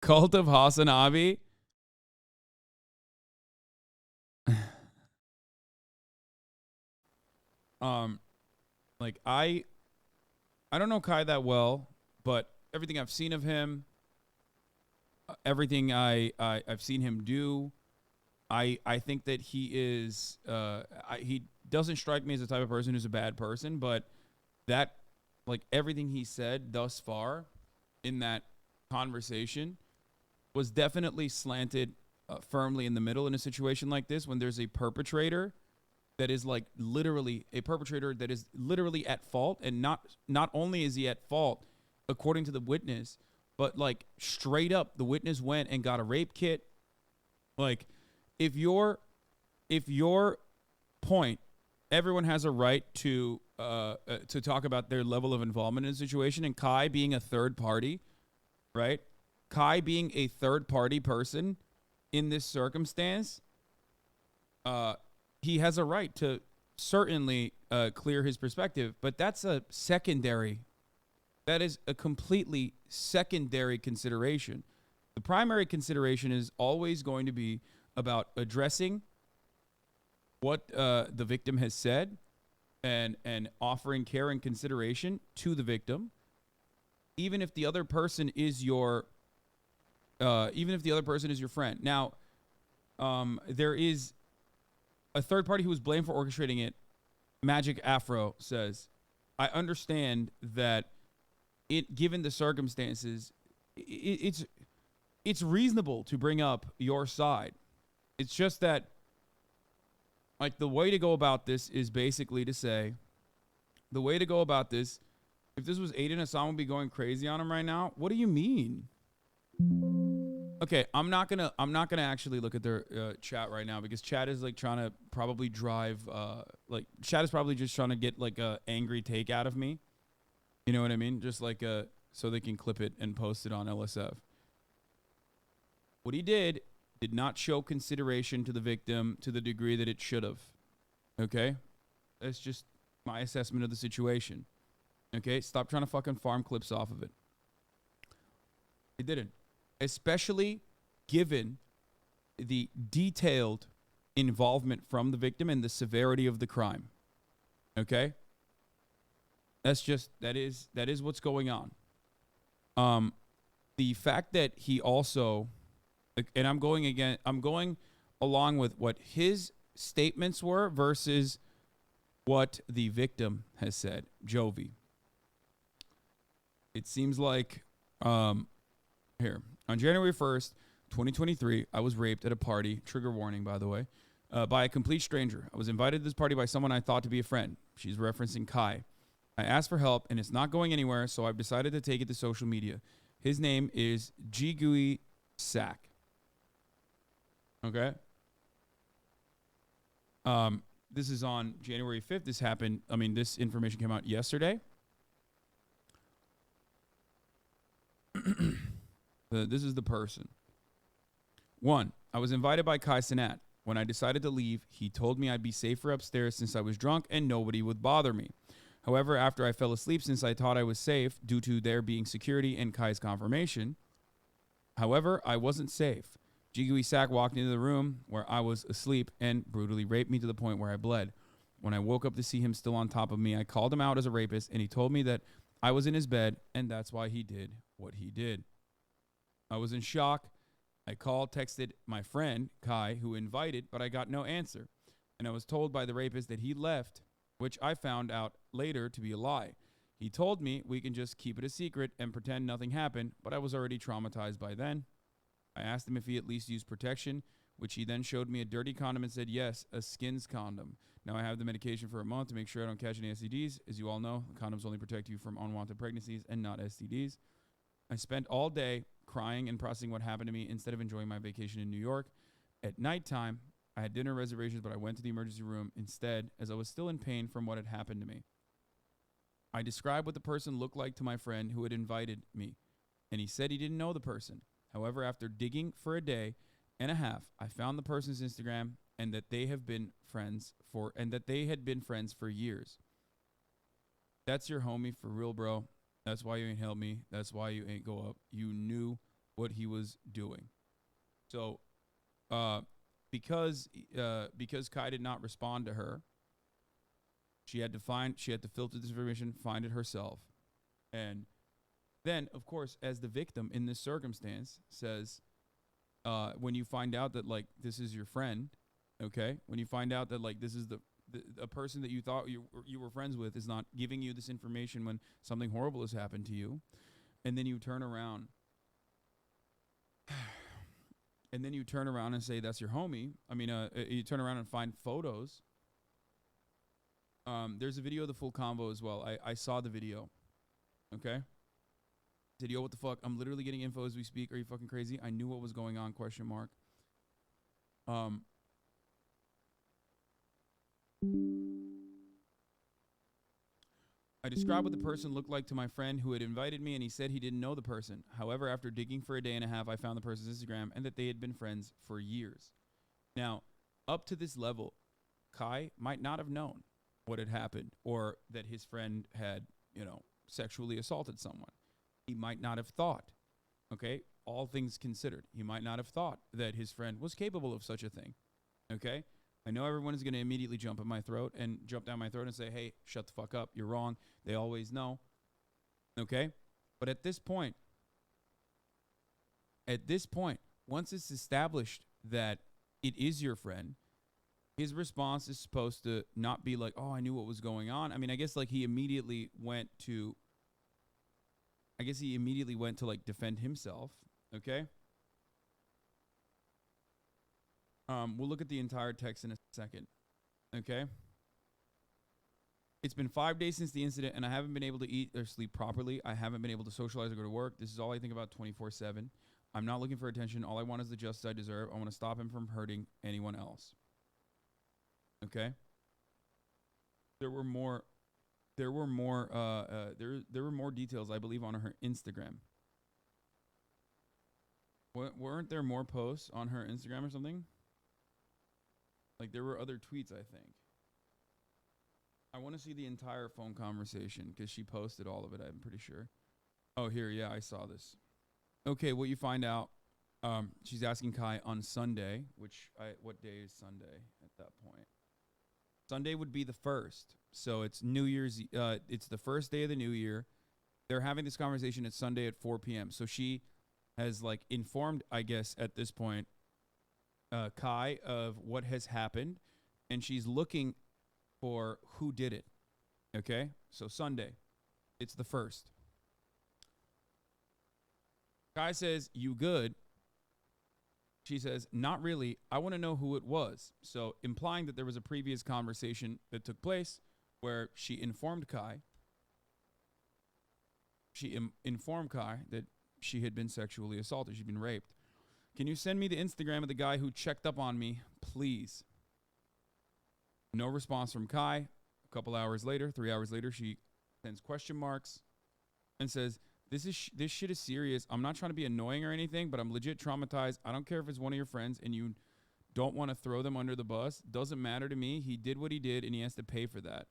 cult of Hasan Abi. Like I don't know Kai that well, but everything I've seen of him, everything I've seen him do, I think that he is he doesn't strike me as the type of person who's a bad person, but that, like, everything he said thus far in that conversation was definitely slanted firmly in the middle in a situation like this, when there's a perpetrator that is like literally a perpetrator that is literally at fault, and not only is he at fault according to the witness, but like straight up the witness went and got a rape kit. Like, if your point, everyone has a right to talk about their level of involvement in a situation, and Kai being a third party, right? Kai being a third party person in this circumstance, he has a right to certainly clear his perspective, but that's a secondary. That is a completely secondary consideration. The primary consideration is always going to be about addressing what the victim has said and offering care and consideration to the victim, even if the other person is your friend. Now, there is a third party who was blamed for orchestrating it. Magic Afro says, I understand that given the circumstances, it's reasonable to bring up your side. It's just that, like, the way to go about this is basically to say, if this was Aiden, Hasan would be going crazy on him right now. What do you mean? Okay, I'm not gonna actually look at their chat right now, because chat is like trying to probably drive chat is probably just trying to get like a angry take out of me. You know what I mean? Just like so they can clip it and post it on LSF. What he did not show consideration to the victim to the degree that it should have. Okay? That's just my assessment of the situation. Okay? Stop trying to fucking farm clips off of it. He didn't. Especially given the detailed involvement from the victim and the severity of the crime. Okay? That is what's going on. The fact that he also, and I'm going along with what his statements were versus what the victim has said, Jovi. It seems like, here, on January 1st, 2023, I was raped at a party, trigger warning, by the way, by a complete stranger. I was invited to this party by someone I thought to be a friend. She's referencing Kai. I asked for help, and it's not going anywhere, so I've decided to take it to social media. His name is Jigui Sak. Okay? This is on January 5th. This information came out yesterday. This is the person. 1, I was invited by Kai Cenat. When I decided to leave, he told me I'd be safer upstairs since I was drunk and nobody would bother me. However, after I fell asleep, since I thought I was safe due to there being security and Kai's confirmation, however, I wasn't safe. Jigui Sak walked into the room where I was asleep and brutally raped me to the point where I bled. When I woke up to see him still on top of me, I called him out as a rapist, and he told me that I was in his bed, and that's why he did what he did. I was in shock. I texted my friend, Kai, who invited, but I got no answer. And I was told by the rapist that he left, which I found out later to be a lie. He told me we can just keep it a secret and pretend nothing happened, but I was already traumatized by then. I asked him if he at least used protection, which he then showed me a dirty condom and said, yes, a skins condom. Now I have the medication for a month to make sure I don't catch any STDs. As you all know, condoms only protect you from unwanted pregnancies and not STDs. I spent all day crying and processing what happened to me instead of enjoying my vacation in New York. At nighttime, I had dinner reservations, but I went to the emergency room instead as I was still in pain from what had happened to me. I described what the person looked like to my friend who had invited me, and he said he didn't know the person. However, after digging for a day and a half, I found the person's Instagram and that they had been friends for years. That's your homie for real, bro. That's why you ain't help me. That's why you ain't go up. You knew what he was doing. So, because Kai did not respond to her, she had to filter this information, find it herself, and then, of course, as the victim in this circumstance, says, when you find out that like this is your friend, okay, when you find out that like this is a person that you thought you were friends with is not giving you this information when something horrible has happened to you, and then you turn around. And then you turn around and say that's your homie. I mean, you turn around and find photos. There's a video of the full convo as well. I saw the video. Okay. I said, yo, what the fuck? I'm literally getting info as we speak. Are you fucking crazy? I knew what was going on, question mark. I described what the person looked like to my friend who had invited me, and he said he didn't know the person. However, after digging for a day and a half, I found the person's Instagram and that they had been friends for years. Now, up to this level, Kai might not have known what had happened or that his friend had, sexually assaulted someone. He might not have thought, okay, all things considered, he might not have thought that his friend was capable of such a thing, okay? I know everyone is going to immediately jump down my throat and say, hey, shut the fuck up. You're wrong. They always know. Okay? But at this point, once it's established that it is your friend, his response is supposed to not be like, oh, I knew what was going on. I mean, I guess like he immediately went to like defend himself. Okay? We'll look at the entire text in a second. Okay? It's been 5 days since the incident, and I haven't been able to eat or sleep properly. I haven't been able to socialize or go to work. This is all I think about 24/7. I'm not looking for attention. All I want is the justice I deserve. I want to stop him from hurting anyone else. Okay? There were more details, I believe, on her Instagram. Weren't there more posts on her Instagram or something? Like, there were other tweets, I think. I want to see the entire phone conversation because she posted all of it, I'm pretty sure. Oh, here, yeah, I saw this. Okay, what you find out, she's asking Kai on Sunday, what day is Sunday at that point? Sunday would be the 1st. So it's New Year's, it's the first day of the new year. They're having this conversation at Sunday at 4 p.m. So she has, like, informed, I guess, at this point, Kai of what has happened, and she's looking for who did it. Okay? So Sunday, it's the 1st. Kai says, you good? She says, not really. I want to know who it was. So implying that there was a previous conversation that took place where she informed Kai. She informed Kai that she had been sexually assaulted. She'd been raped. Can you send me the Instagram of the guy who checked up on me, please? No response from Kai. A couple hours later, 3 hours later, she sends question marks and says, this shit is serious. I'm not trying to be annoying or anything, but I'm legit traumatized. I don't care if it's one of your friends and you don't want to throw them under the bus. Doesn't matter to me. He did what he did and he has to pay for that.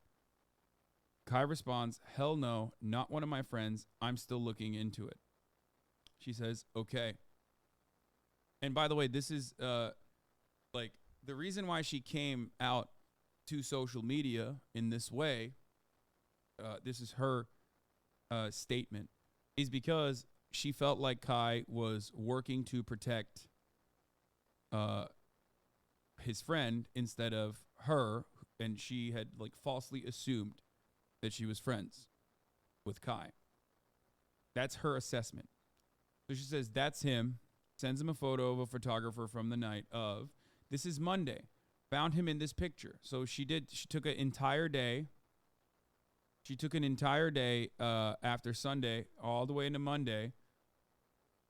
Kai responds, hell no, not one of my friends. I'm still looking into it. She says, okay. And by the way, this is like the reason why she came out to social media in this way. This is her statement, is because she felt like Kai was working to protect his friend instead of her, and she had like falsely assumed that she was friends with Kai. That's her assessment. So she says, that's him. Sends him a photo of a photographer from the night of. This is Monday. Found him in this picture. So she took an entire day. She took an entire day after Sunday all the way into Monday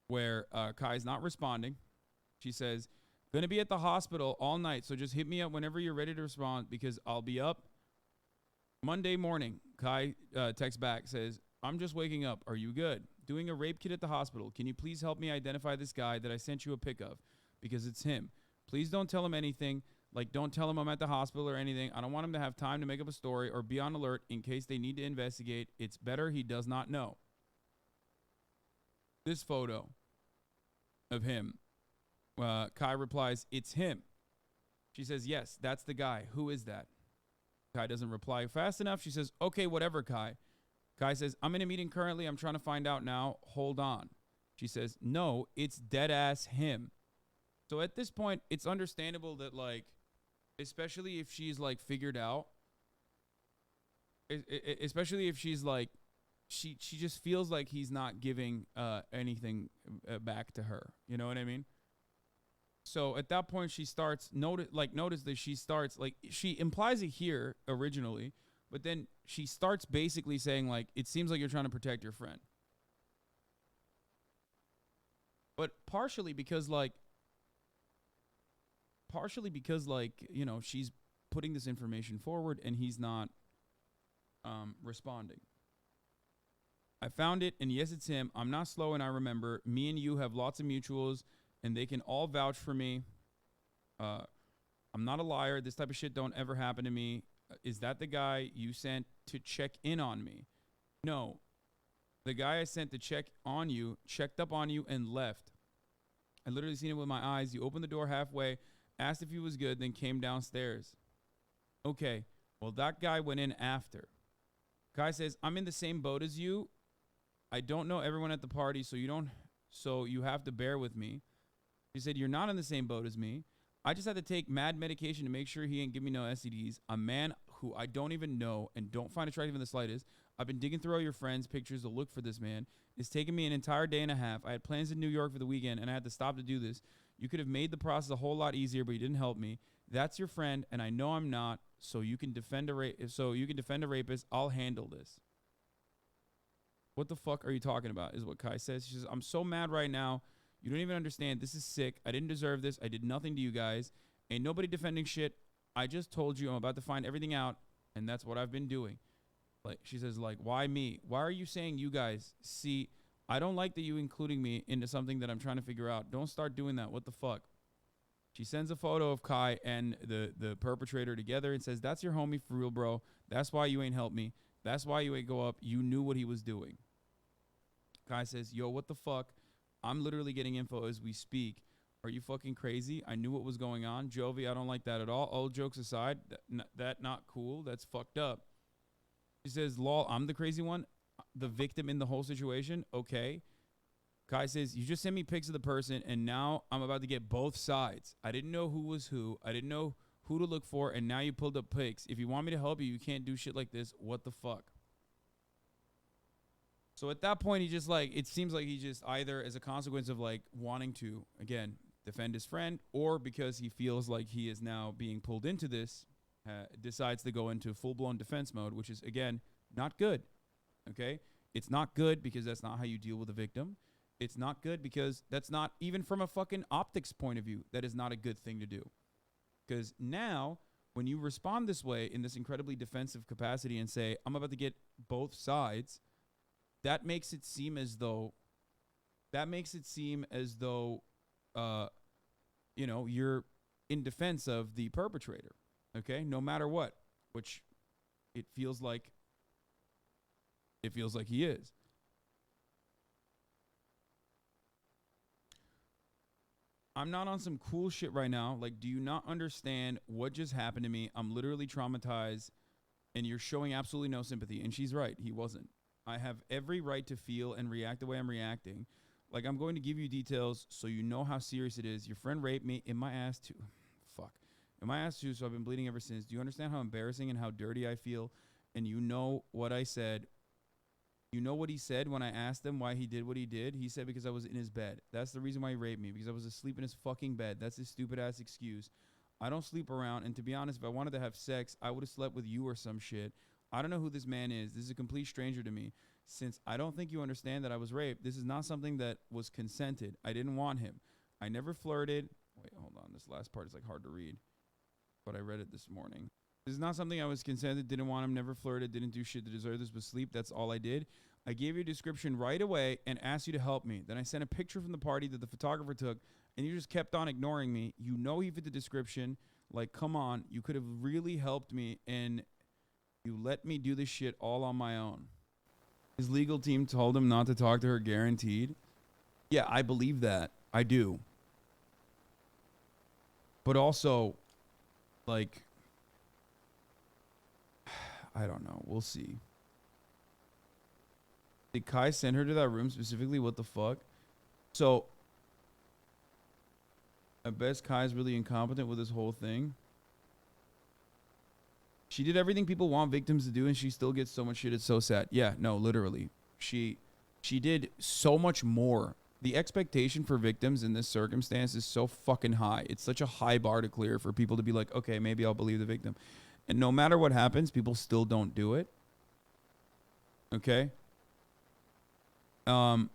where Kai's not responding. She says, going to be at the hospital all night, so just hit me up whenever you're ready to respond because I'll be up. Monday morning, Kai texts back, says, I'm just waking up. Are you good? Doing a rape kit at the hospital. Can you please help me identify this guy that I sent you a pic of? Because it's him. Please don't tell him anything. Like, don't tell him I'm at the hospital or anything. I don't want him to have time to make up a story or be on alert in case they need to investigate. It's better he does not know. This photo. of him. Kai replies, it's him. She says, yes, that's the guy. Who is that? Kai doesn't reply fast enough. She says, okay, whatever, Kai. Kai says, I'm in a meeting currently. I'm trying to find out now. Hold on. She says, no, it's dead ass him. So at this point, it's understandable that, like, especially if she's, like, figured out, especially if she's, like, she just feels like he's not giving anything back to her. You know what I mean? So at that point, she starts, notice that she starts, like, she implies it here originally, but then she starts basically saying, like, it seems like you're trying to protect your friend. But partially because, like, you know, she's putting this information forward and he's not responding. I found it, and yes, it's him. I'm not slow, and I remember. Me and you have lots of mutuals, and they can all vouch for me. I'm not a liar. This type of shit don't ever happen to me. Is that the guy you sent to check in on me? No. The guy I sent to check on you checked up on you and left. I literally seen it with my eyes. You opened the door halfway, asked if he was good, then came downstairs. Okay, well, that guy went in after. Guy says, I'm in the same boat as you. I don't know everyone at the party, so you have to bear with me. He said, you're not in the same boat as me. I just had to take mad medication to make sure he ain't give me no STDs. A man who I don't even know and don't find attractive in the slightest. I've been digging through all your friends' pictures to look for this man. It's taken me an entire day and a half. I had plans in New York for the weekend, and I had to stop to do this. You could have made the process a whole lot easier, but you didn't help me. That's your friend, and I know I'm not. So you can defend a rapist. I'll handle this. What the fuck are you talking about? Is what Kai says. She says, I'm so mad right now. You don't even understand. This is sick. I didn't deserve this. I did nothing to you guys. Ain't nobody defending shit. I just told you I'm about to find everything out, and that's what I've been doing. Like, she says, like, why me? Why are you saying you guys? See, I don't like that you including me into something that I'm trying to figure out. Don't start doing that. What the fuck? She sends a photo of Kai and the perpetrator together and says, that's your homie for real, bro. That's why you ain't helped me. That's why you ain't go up. You knew what he was doing. Kai says, yo, what the fuck? I'm literally getting info as we speak. Are you fucking crazy? I knew what was going on. Jovi, I don't like that at all. All jokes aside, that not cool. That's fucked up. She says, lol, I'm the crazy one. The victim in the whole situation. Okay. Kai says, you just sent me pics of the person, and now I'm about to get both sides. I didn't know who was who. I didn't know who to look for, and now you pulled up pics. If you want me to help you, you can't do shit like this. What the fuck? So at that point, he just, like, it seems like he just either as a consequence of, like, wanting to, again, defend his friend, or because he feels like he is now being pulled into this, decides to go into full-blown defense mode, which is, again, not good. Okay? It's not good because that's not how you deal with a victim. It's not good because that's not, even from a fucking optics point of view, that is not a good thing to do. Because now, when you respond this way in this incredibly defensive capacity and say, I'm about to get both sides, that makes it seem as though, you know, you're in defense of the perpetrator, okay? No matter what, which it feels like he is. I'm not on some cool shit right now. Like, do you not understand what just happened to me? I'm literally traumatized, and you're showing absolutely no sympathy. And she's right. He wasn't. I have every right to feel and react the way I'm reacting. Like, I'm going to give you details so you know how serious it is. Your friend raped me in my ass too. Fuck. In my ass too, so I've been bleeding ever since. Do you understand how embarrassing and how dirty I feel? And you know what I said. You know what he said when I asked him why he did what he did? He said because I was in his bed. That's the reason why he raped me, because I was asleep in his fucking bed. That's his stupid-ass excuse. I don't sleep around, and to be honest, if I wanted to have sex, I would have slept with you or some shit. I don't know who this man is. This is a complete stranger to me. Since I don't think you understand that I was raped, this is not something that was consented. I didn't want him. I never flirted. Wait, hold on. This last part is like hard to read, but I read it this morning. This is not something I was consented, didn't want him, never flirted, didn't do shit to deserve this, but sleep. That's all I did. I gave you a description right away and asked you to help me. Then I sent a picture from the party that the photographer took, and you just kept on ignoring me. You know he fit the description. Like, come on. You could have really helped me, and you let me do this shit all on my own. His legal team told him not to talk to her, guaranteed. Yeah, I believe that. I do. But also, like, I don't know. We'll see. Did Kai send her to that room specifically? What the fuck? So, I bet Kai's really incompetent with this whole thing. She did everything people want victims to do, and she still gets so much shit. It's so sad. Yeah, no, literally. She did so much more. The expectation for victims in this circumstance is so fucking high. It's such a high bar to clear for people to be like, okay, maybe I'll believe the victim. And no matter what happens, people still don't do it. Okay? From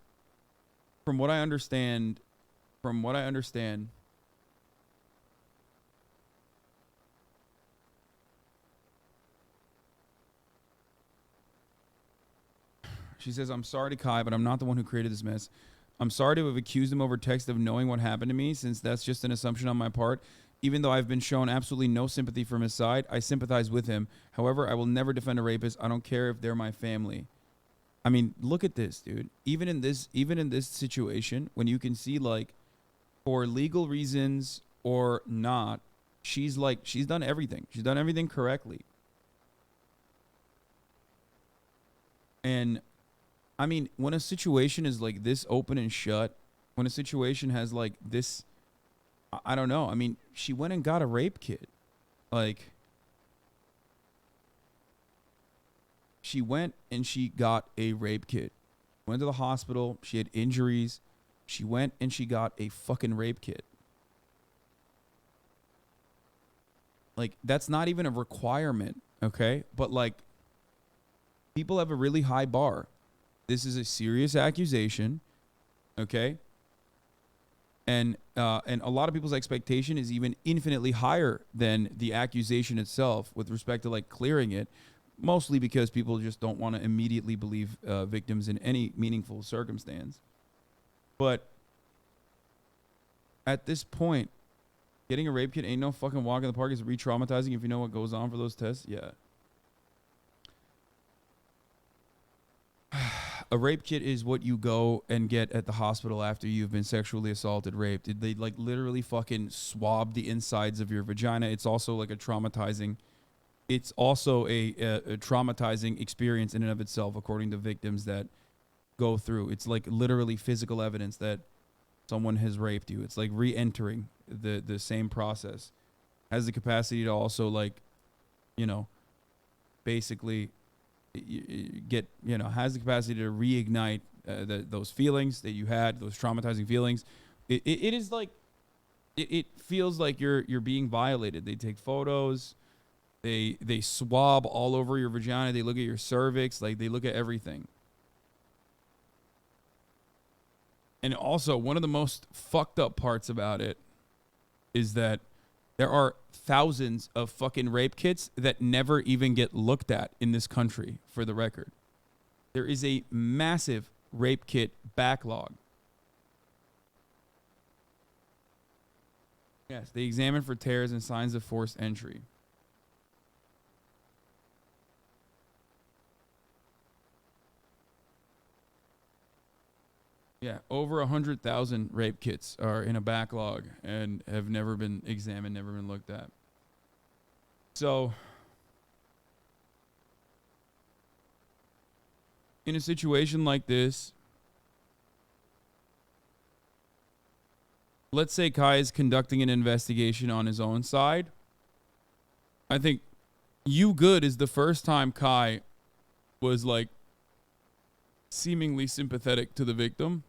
what I understand, she says, I'm sorry to Kai, but I'm not the one who created this mess. I'm sorry to have accused him over text of knowing what happened to me, since that's just an assumption on my part. Even though I've been shown absolutely no sympathy from his side, I sympathize with him. However, I will never defend a rapist. I don't care if they're my family. I mean, look at this, dude. Even in this situation, when you can see, like, for legal reasons or not, she's done everything. She's done everything correctly. And I mean, when a situation is like this open and shut, when a situation has like this, I don't know. I mean, she went and got a rape kit. Like, she went and she got a rape kit. Went to the hospital. She had injuries. She went and she got a fucking rape kit. Like, that's not even a requirement, okay? But like, people have a really high bar. This is a serious accusation, okay? And a lot of people's expectation is even infinitely higher than the accusation itself with respect to like clearing it, mostly because people just don't want to immediately believe victims in any meaningful circumstance. But at this point, getting a rape kit ain't no fucking walk in the park. It's re-traumatizing if you know what goes on for those tests. Yeah. A rape kit is what you go and get at the hospital after you've been sexually assaulted, raped. They like literally fucking swab the insides of your vagina. It's also like a traumatizing experience in and of itself, according to victims that go through. It's like literally physical evidence that someone has raped you. It's like re-entering the same process. Has the capacity to also, like, you know, basically has the capacity to reignite those feelings that you had, those traumatizing feelings. It is like, it feels like you're being violated. They take photos, they swab all over your vagina, they look at your cervix, like they look at everything. And also, one of the most fucked up parts about it is that there are thousands of fucking rape kits that never even get looked at in this country, for the record. There is a massive rape kit backlog. Yes, they examine for tears and signs of forced entry. Yeah, over 100,000 rape kits are in a backlog and have never been examined, never been looked at. So, in a situation like this, let's say Kai is conducting an investigation on his own side. I think You Good is the first time Kai was like seemingly sympathetic to the victim.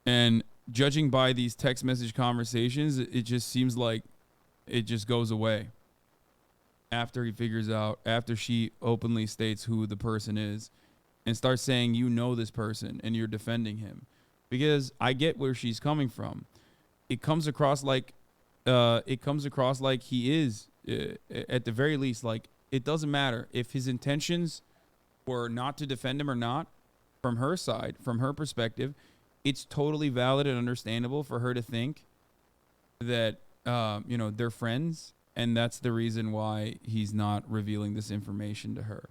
And judging by these text message conversations, it just seems like it just goes away after he figures out, after she openly states who the person is and starts saying, you know, this person and you're defending him. Because I get where she's coming from. It comes across like he is, at the very least, like, it doesn't matter if his intentions were not to defend him or not. From her side, from her perspective, it's totally valid and understandable for her to think that, they're friends, and that's the reason why he's not revealing this information to her.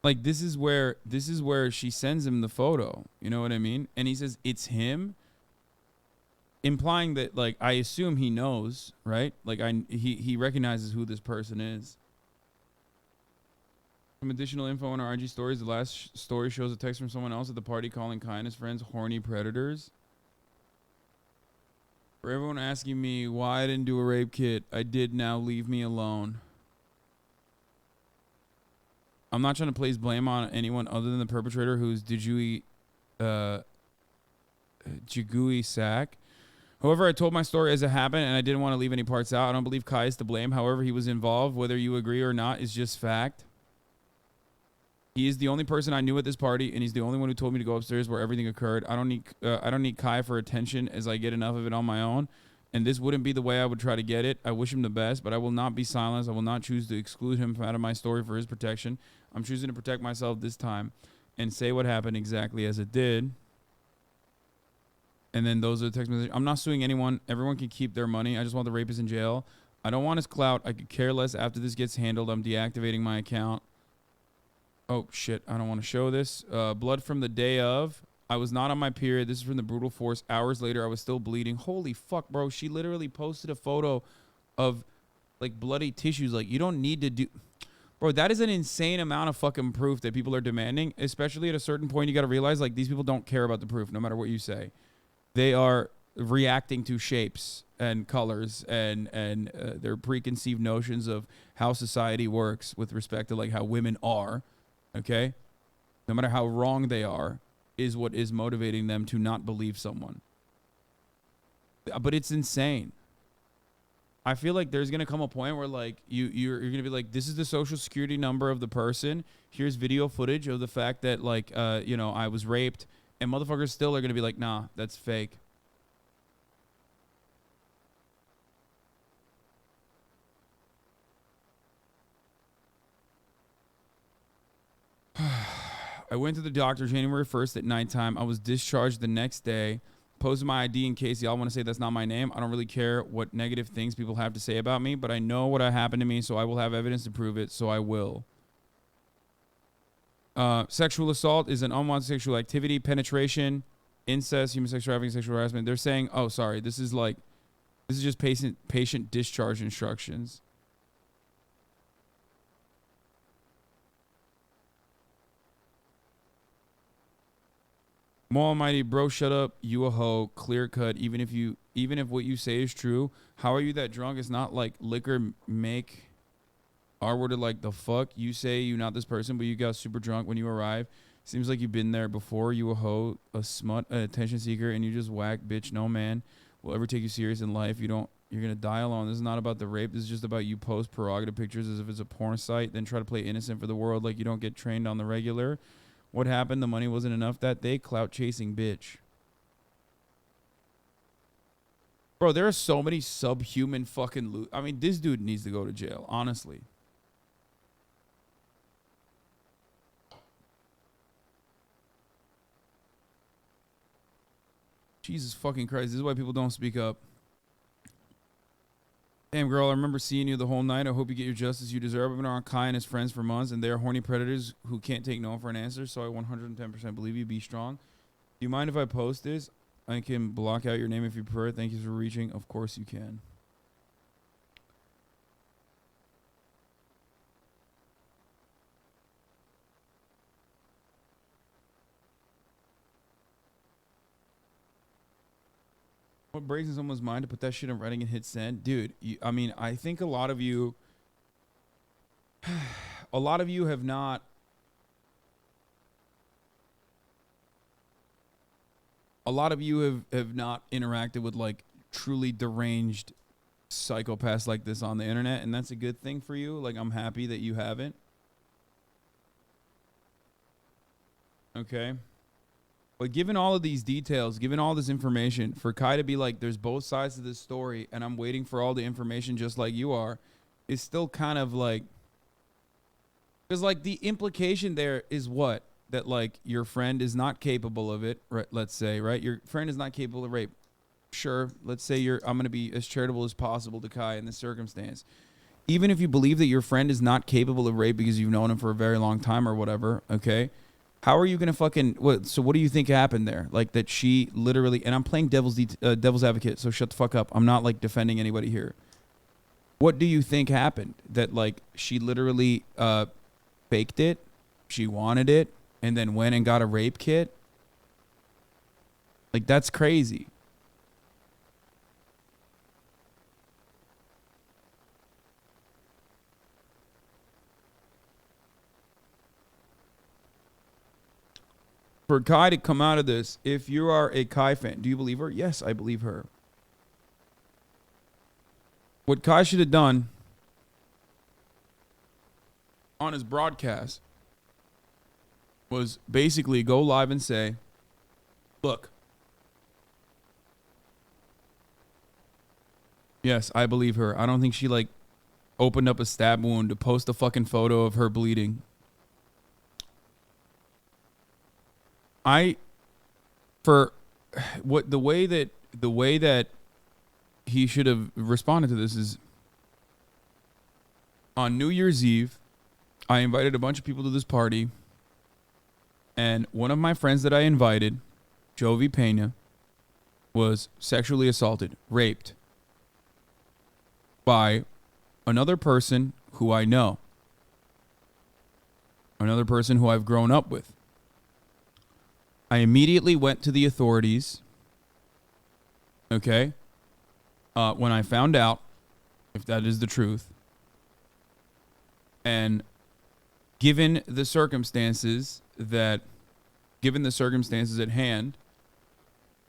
Like this is where she sends him the photo. You know what I mean? And he says it's him, implying that like I assume he knows, right? Like he recognizes who this person is. Some additional info on our IG stories. The last story shows a text from someone else at the party calling Kai and his friends horny predators. For everyone asking me why I didn't do a rape kit, I did. Now leave me alone. I'm not trying to place blame on anyone other than the perpetrator, who's Jigui Sack. However, I told my story as it happened, and I didn't want to leave any parts out. I don't believe Kai is to blame. However, he was involved. Whether you agree or not is just fact. He is the only person I knew at this party, and he's the only one who told me to go upstairs where everything occurred. I don't need Kai for attention, as I get enough of it on my own, and this wouldn't be the way I would try to get it. I wish him the best, but I will not be silenced. I will not choose to exclude him from out of my story for his protection. I'm choosing to protect myself this time and say what happened exactly as it did. And then those are the text messages. I'm not suing anyone. Everyone can keep their money. I just want the rapist in jail. I don't want his clout. I could care less after this gets handled. I'm deactivating my account. Oh, shit. I don't want to show this. Blood from the day of. I was not on my period. This is from the brutal force. Hours later, I was still bleeding. Holy fuck, bro. She literally posted a photo of, like, bloody tissues. Like, you don't need to do... Bro, that is an insane amount of fucking proof that people are demanding. Especially at a certain point, you got to realize, like, these people don't care about the proof, no matter what you say. They are reacting to shapes and colors and their preconceived notions of how society works with respect to, like, how women are. Okay? No matter how wrong they are, is what is motivating them to not believe someone. But it's insane. I feel like there's going to come a point where, like, you're going to be like, this is the social security number of the person. Here's video footage of the fact that, like, I was raped. And motherfuckers still are going to be like, nah, that's fake. I went to the doctor January 1st at nighttime. I was discharged the next day. Posted my ID in case y'all want to say that's not my name. I don't really care what negative things people have to say about me, but I know what happened to me, so I will have evidence to prove it, so I will. Sexual assault is an unwanted sexual activity, penetration, incest, human sexual trafficking, sexual harassment. They're saying, oh, sorry, this is just patient discharge instructions. More almighty, bro, shut up. You a hoe, clear cut. Even if what you say is true, how are you that drunk? It's not like liquor make R-worded like the fuck. You say you not this person, but you got super drunk when you arrive. Seems like you've been there before. You a hoe, a smut, an attention seeker, and you just whack, bitch. No man will ever take you serious in life. You're gonna die alone. This is not about the rape. This is just about you post prerogative pictures as if it's a porn site, then try to play innocent for the world like you don't get trained on the regular. What happened? The money wasn't enough that day. Clout chasing bitch. Bro, there are so many subhuman fucking I mean, this dude needs to go to jail, honestly. Jesus fucking Christ. This is why people don't speak up. Damn, girl, I remember seeing you the whole night. I hope you get your justice you deserve. I've been around Kai and his friends for months, and they are horny predators who can't take no for an answer, so I 110% believe you. Be strong. Do you mind if I post this? I can block out your name if you prefer. Thank you for reaching. Of course you can. What breaks in someone's mind to put that shit in writing and hit send? Dude, I mean, I think a lot of you have not interacted with, like, truly deranged psychopaths like this on the internet, and that's a good thing for you. Like, I'm happy that you haven't. Okay? But given all of these details, given all this information, for Kai to be like, there's both sides to this story, and I'm waiting for all the information just like you are, is still kind of like... Because, like, the implication there is what? That, like, your friend is not capable of it, right? Let's say, right? Your friend is not capable of rape. Sure, let's say I'm going to be as charitable as possible to Kai in this circumstance. even if you believe that your friend is not capable of rape because you've known him for a very long time or whatever, okay? How are you gonna fucking what? So what do you think happened there? Like that she literally, and I'm playing devil's advocate, so shut the fuck up. I'm not like defending anybody here. What do you think happened? That like she literally faked it, she wanted it, and then went and got a rape kit? Like that's crazy. For Kai to come out of this, if you are a Kai fan, do you believe her? Yes, I believe her. What Kai should have done on his broadcast was basically go live and say, look, yes, I believe her. I don't think she like opened up a stab wound to post a fucking photo of her bleeding. For what the way that he should have responded to this is on New Year's Eve, I invited a bunch of people to this party, and one of my friends that I invited, Jovi Pena, was sexually assaulted, raped by another person who I know, another person who I've grown up with. I immediately went to the authorities, okay, when I found out, if that is the truth. And given the circumstances at hand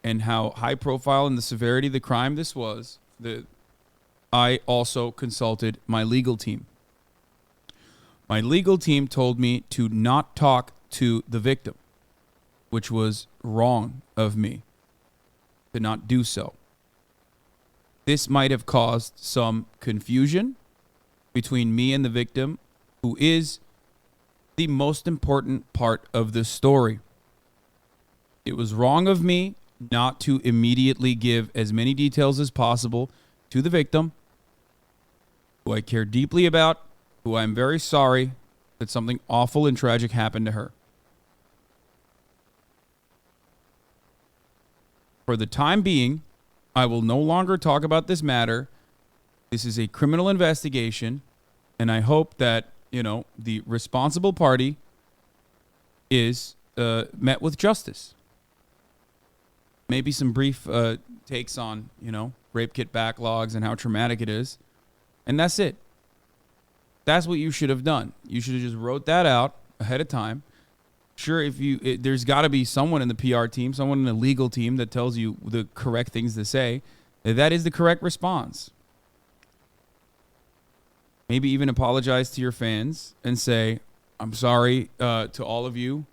and how high profile and the severity of the crime this was, I also consulted my legal team. My legal team told me to not talk to the victim, which was wrong of me to not do so. This might have caused some confusion between me and the victim, who is the most important part of the story. It was wrong of me not to immediately give as many details as possible to the victim, who I care deeply about, who I'm very sorry that something awful and tragic happened to her. For the time being, I will no longer talk about this matter. This is a criminal investigation, and I hope that, the responsible party is met with justice. Maybe some brief takes on, rape kit backlogs and how traumatic it is. And that's it. That's what you should have done. You should have just wrote that out ahead of time. Sure, there's got to be someone in the PR team, someone in the legal team that tells you the correct things to say. That is the correct response. Maybe even apologize to your fans and say, I'm sorry to all of you.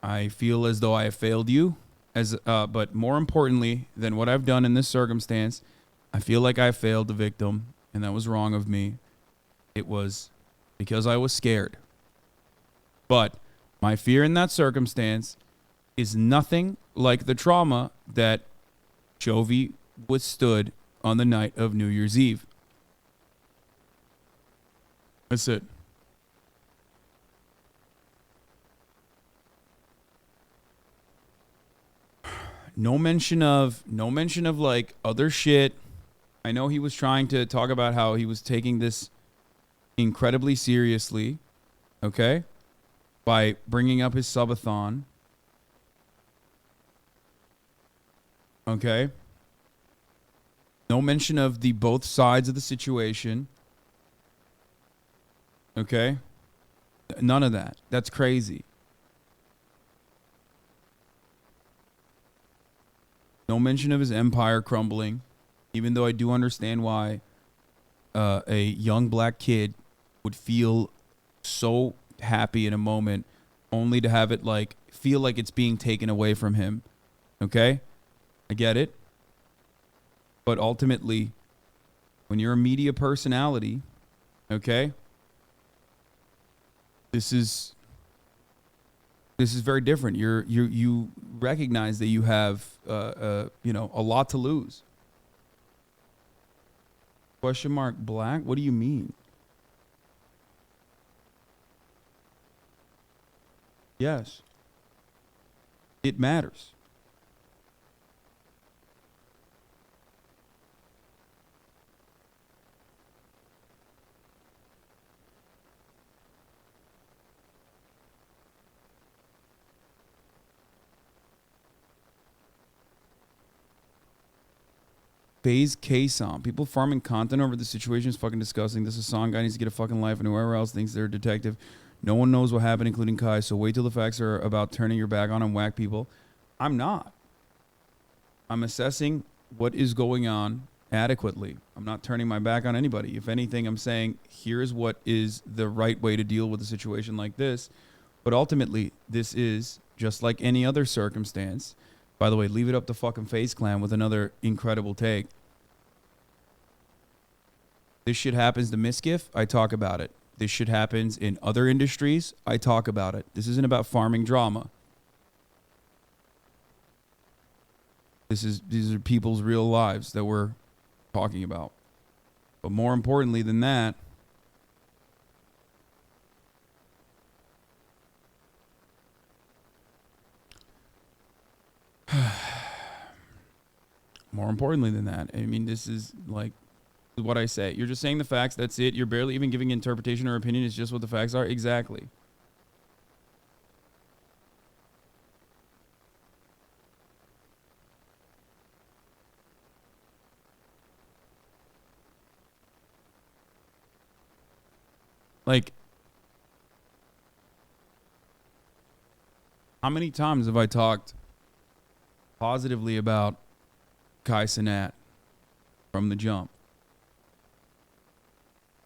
I feel as though I have failed you. But more importantly than what I've done in this circumstance, I feel like I failed the victim, and that was wrong of me. It was because I was scared. But my fear in that circumstance is nothing like the trauma that Jovi withstood on the night of New Year's Eve. That's it. No mention of like other shit. I know he was trying to talk about how he was taking this incredibly seriously, okay? By bringing up his subathon. Okay? No mention of the both sides of the situation. Okay? None of that. That's crazy. No mention of his empire crumbling, even though I do understand why a young black kid would feel so happy in a moment only to have it like feel like it's being taken away from him. Okay? I get it. But ultimately, when you're a media personality, okay, this is very different. You recognize that you have a lot to lose. Question mark black? What do you mean? Yes. It matters. Phase K song. People farming content over the situation is fucking disgusting. This is a song guy needs to get a fucking life, and whoever else thinks they're a detective. No one knows what happened, including Kai. So wait till the facts are about turning your back on and whack people. I'm not. I'm assessing what is going on adequately. I'm not turning my back on anybody. If anything, I'm saying here's what is the right way to deal with a situation like this. But ultimately, this is just like any other circumstance. By the way, leave it up to fucking FaZe Clan with another incredible take. This shit happens to Miskiff, I talk about it. This shit happens in other industries, I talk about it. This isn't about farming drama. These are people's real lives that we're talking about. But more importantly than that, I mean, this is like what I say. You're just saying the facts. That's it. You're barely even giving interpretation or opinion. It's just what the facts are. Exactly. Like, how many times have I talked positively about Kai Cenat from the jump?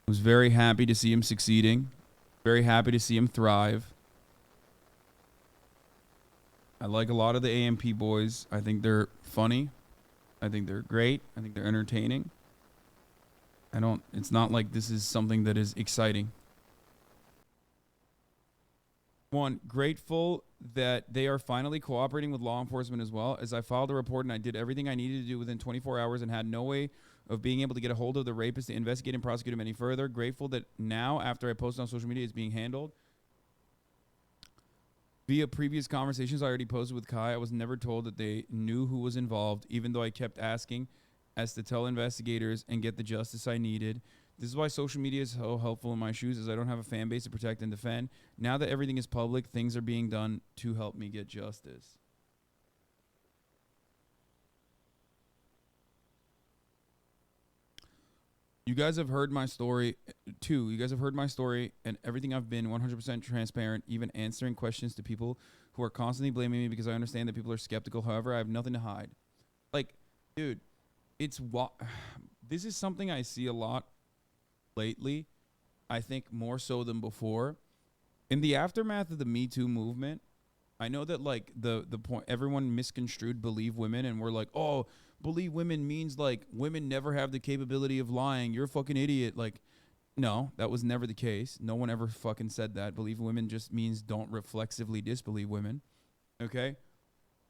Was very happy to see him succeeding. Very happy to see him thrive. I like a lot of the AMP boys. I think they're funny. I think they're great. I think they're entertaining. It's not like this is something that is exciting. One, grateful that they are finally cooperating with law enforcement as well, as I filed a report and I did everything I needed to do within 24 hours and had no way of being able to get a hold of the rapist to investigate and prosecute him any further. Grateful that now, after I posted on social media, it's being handled. Via previous conversations I already posted with Kai, I was never told that they knew who was involved, even though I kept asking as to tell investigators and get the justice I needed. This is why social media is so helpful in my shoes, as I don't have a fan base to protect and defend. Now that everything is public, things are being done to help me get justice. You guys have heard my story, too. You guys have heard my story and everything. I've been 100% transparent, even answering questions to people who are constantly blaming me because I understand that people are skeptical. However, I have nothing to hide. Like, dude, this is something I see a lot lately. I think more so than before. In the aftermath of the Me Too movement, I know that like the point, everyone misconstrued believe women and we're like, oh, believe women means like women never have the capability of lying. You're a fucking idiot. Like, no, that was never the case. No one ever fucking said that. Believe women just means don't reflexively disbelieve women. Okay?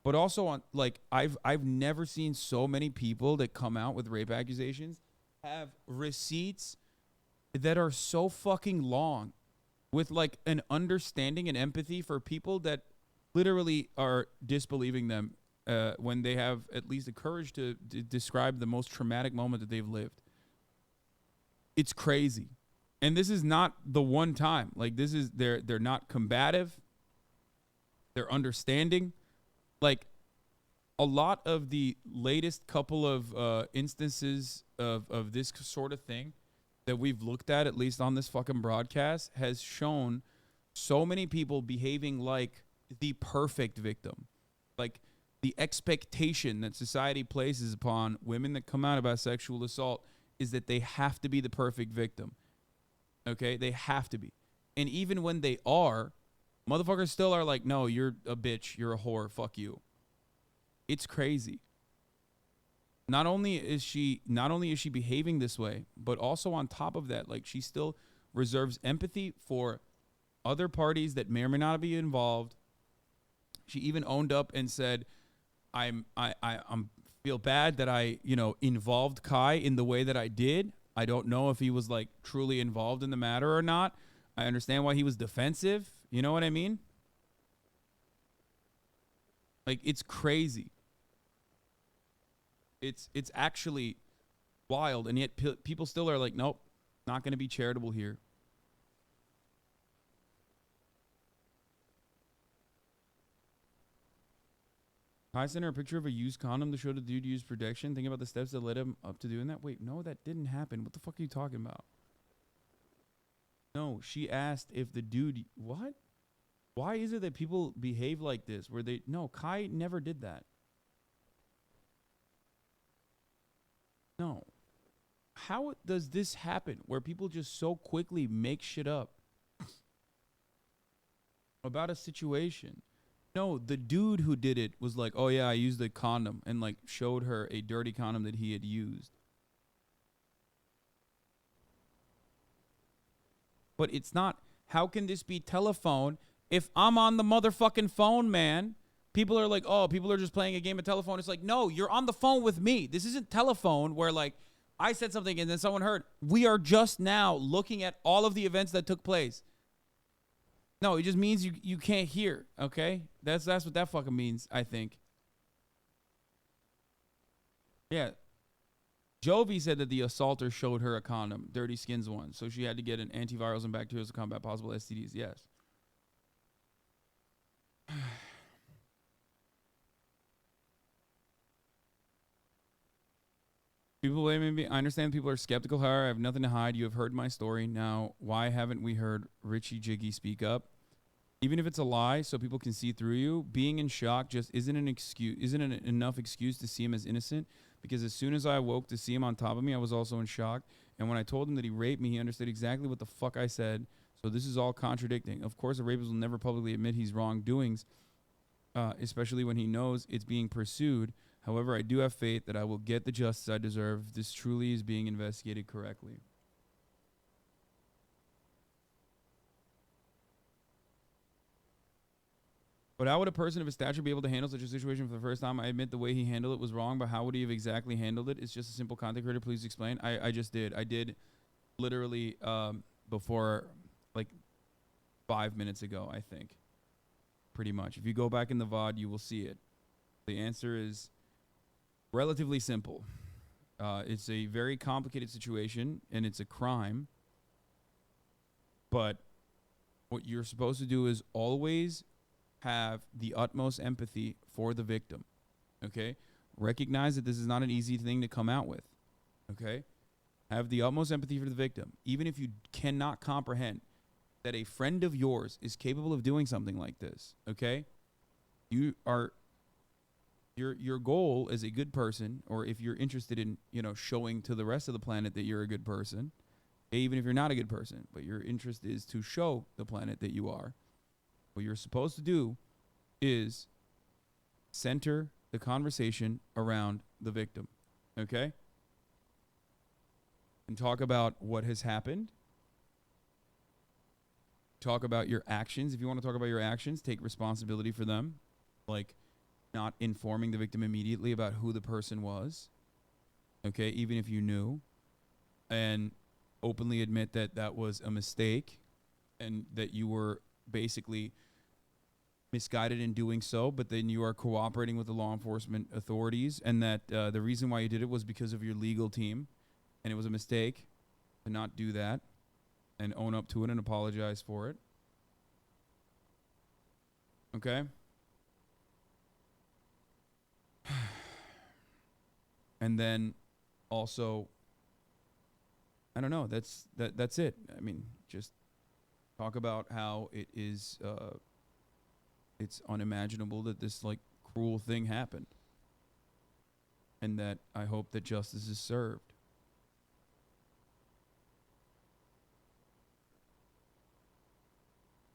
But also on like I've never seen so many people that come out with rape accusations have receipts that are so fucking long with like an understanding and empathy for people that literally are disbelieving them when they have at least the courage to describe the most traumatic moment that they've lived. It's crazy. And this is not the one time. Like this is they're not combative. They're understanding. Like a lot of the latest couple of instances of this sort of thing that we've looked at least on this fucking broadcast, has shown so many people behaving like the perfect victim. Like the expectation that society places upon women that come out about sexual assault is that they have to be the perfect victim. Okay? They have to be. And even when they are, motherfuckers still are like, no, you're a bitch. You're a whore. Fuck you. It's crazy. Not only is she behaving this way, but also on top of that, like she still reserves empathy for other parties that may or may not be involved. She even owned up and said, I'm feel bad that I, involved Kai in the way that I did. I don't know if he was like truly involved in the matter or not. I understand why he was defensive. You know what I mean? Like, it's crazy. It's actually wild, and yet people still are like, nope, not going to be charitable here. I sent her a picture of a used condom to show the dude used protection. Think about the steps that led him up to doing that. Wait, no, that didn't happen. What the fuck are you talking about? No, she asked if the dude... What? Why is it that people behave like this? Where they... No, Kai never did that. No. How does this happen where people just so quickly make shit up about a situation? No, the dude who did it was like, oh yeah, I used a condom, and like showed her a dirty condom that he had used. But it's not, how can this be telephone if I'm on the motherfucking phone, man? People are like, oh, people are just playing a game of telephone. It's like, no, you're on the phone with me. This isn't telephone where like I said something and then someone heard. We are just now looking at all of the events that took place. No, it just means you can't hear, okay? That's what that fucking means, I think. Yeah. Jovi said that the assaulter showed her a condom, Dirty Skins one, so she had to get an antivirals and bacterials to combat possible STDs. Yes. People blaming me. I understand people are skeptical. However, I have nothing to hide. You have heard my story. Now, why haven't we heard Richie Jiggy speak up? Even if it's a lie, so people can see through you, being in shock just isn't an excuse. Isn't an enough excuse to see him as innocent. Because as soon as I awoke to see him on top of me, I was also in shock. And when I told him that he raped me, he understood exactly what the fuck I said. So this is all contradicting. Of course, a rapist will never publicly admit he's wrongdoings, especially when he knows it's being pursued. However, I do have faith that I will get the justice I deserve. This truly is being investigated correctly. But how would a person of his stature be able to handle such a situation for the first time? I admit the way he handled it was wrong, but how would he have exactly handled it? It's just a simple content creator. Please explain. I just did. I did literally before, like, 5 minutes ago, I think. Pretty much. If you go back in the VOD, you will see it. The answer is relatively simple. It's a very complicated situation, and it's a crime. But what you're supposed to do is always have the utmost empathy for the victim. Okay? Recognize that this is not an easy thing to come out with. Okay? Have the utmost empathy for the victim. Even if you cannot comprehend that a friend of yours is capable of doing something like this. Okay? You are... Your goal as a good person, or if you're interested in, showing to the rest of the planet that you're a good person, even if you're not a good person, but your interest is to show the planet that you are, what you're supposed to do is center the conversation around the victim, okay? And talk about what has happened. Talk about your actions. If you want to talk about your actions, take responsibility for them. Like, not informing the victim immediately about who the person was, okay, even if you knew, and openly admit that that was a mistake and that you were basically misguided in doing so, but then you are cooperating with the law enforcement authorities, and that the reason why you did it was because of your legal team, and it was a mistake to not do that, and own up to it and apologize for it. Okay? And then also, I don't know, that's it. I mean, just talk about how it is it's unimaginable that this like cruel thing happened, and that I hope that justice is served.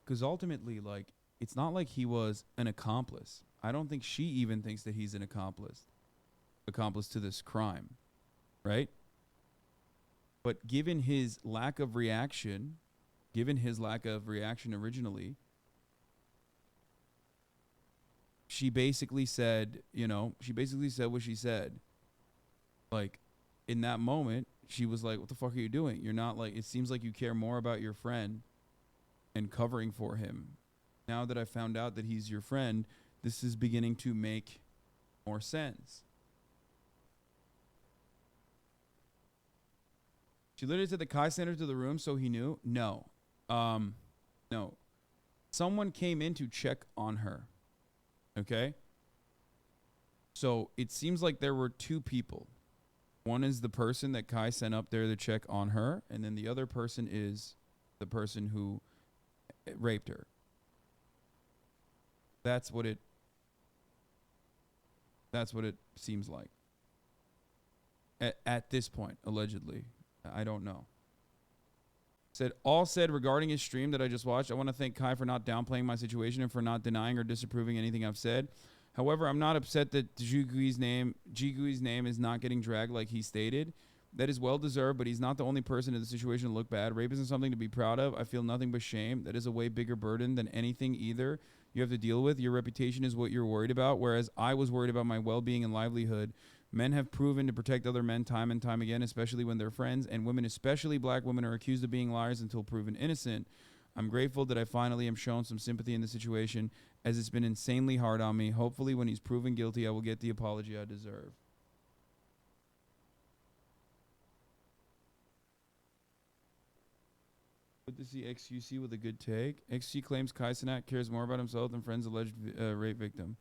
Because ultimately, like, it's not like he was an accomplice. I don't think she even thinks that he's an accomplice to this crime, right? But given his lack of reaction originally, she basically said what she said. Like, in that moment, she was like, what the fuck are you doing? You're not like, it seems like you care more about your friend and covering for him. Now that I found out that he's your friend, this is beginning to make more sense. She literally said the Kai sent her to the room so he knew. No. No. Someone came in to check on her. Okay? So it seems like there were two people. One is the person that Kai sent up there to check on her, and then the other person is the person who raped her. That's what it seems like. At this point, allegedly. I don't know. Said regarding his stream that I just watched, I want to thank Kai for not downplaying my situation and for not denying or disapproving anything I've said. However, I'm not upset that Jigui's name is not getting dragged like he stated. That is well deserved, but he's not the only person in the situation to look bad. Rape isn't something to be proud of. I feel nothing but shame. That is a way bigger burden than anything either you have to deal with. Your reputation is what you're worried about, whereas I was worried about my well-being and livelihood. Men have proven to protect other men time and time again, especially when they're friends, and women, especially black women, are accused of being liars until proven innocent. I'm grateful that I finally am shown some sympathy in the situation, as it's been insanely hard on me. Hopefully, when he's proven guilty, I will get the apology I deserve. Good to see XQC with a good take. XQC claims Kai Cenat cares more about himself than friend's alleged rape victim.